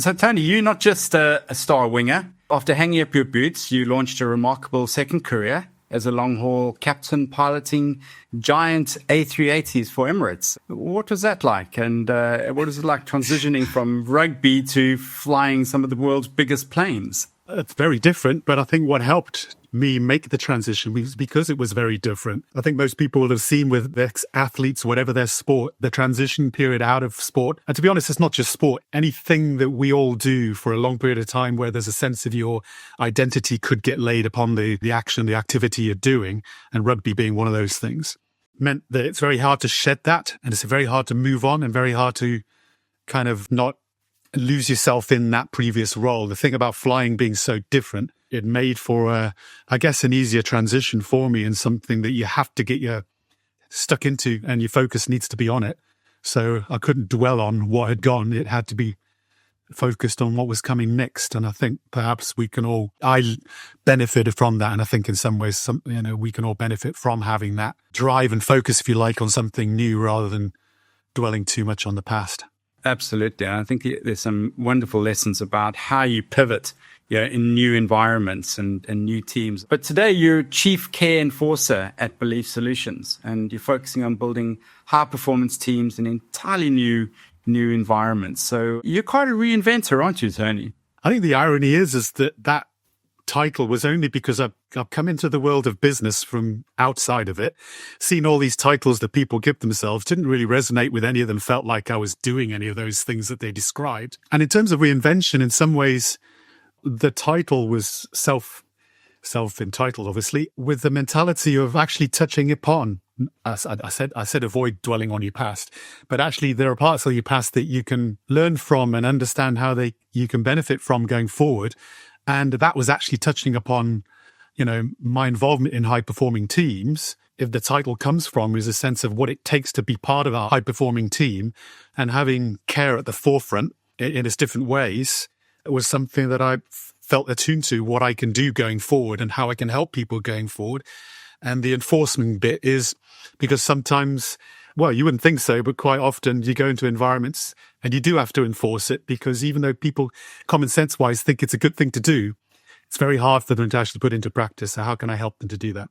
So, Tony, you're not just a star winger. After hanging up your boots, you launched a remarkable second career as a long-haul captain piloting giant A380s for Emirates. What was that like? And what was it like transitioning from rugby to flying some of the world's biggest planes? It's very different, but I think what helped me make the transition was because it was very different. I think most people will have seen with ex-athletes, whatever their sport, the transition period out of sport. And to be honest, it's not just sport. Anything that we all do for a long period of time where there's a sense of your identity could get laid upon the action, the activity you're doing, and rugby being one of those things, meant that it's very hard to shed that, and it's very hard to move on and very hard to kind of not lose yourself in that previous role. The thing about flying being so different, it made for, I guess, an easier transition for me and something that you have to get your stuck into and your focus needs to be on it. So I couldn't dwell on what had gone. It had to be focused on what was coming next. And I think perhaps I benefited from that. And I think in some ways, we can all benefit from having that drive and focus, if you like, on something new rather than dwelling too much on the past. Absolutely. I think there's some wonderful lessons about how you pivot in new environments and new teams. But today you're Chief Care Enforcer at Belief Solutions, and you're focusing on building high-performance teams in entirely new environments. So you're quite a reinventor, aren't you, Tony? I think the irony is that title was only because I've come into the world of business from outside of it, seen all these titles that people give themselves, didn't really resonate with any of them, felt like I was doing any of those things that they described. And in terms of reinvention, in some ways, the title was self-entitled, obviously, with the mentality of actually touching upon, I said avoid dwelling on your past, but actually there are parts of your past that you can learn from and understand how you can benefit from going forward. And that was actually touching upon, my involvement in high-performing teams. If the title comes from is a sense of what it takes to be part of a high-performing team and having care at the forefront in its different ways, it was something that I felt attuned to, what I can do going forward and how I can help people going forward. And the enforcement bit is because sometimes, well, you wouldn't think so, but quite often you go into environments and you do have to enforce it because even though people common sense wise think it's a good thing to do, it's very hard for them to actually put into practice. So how can I help them to do that?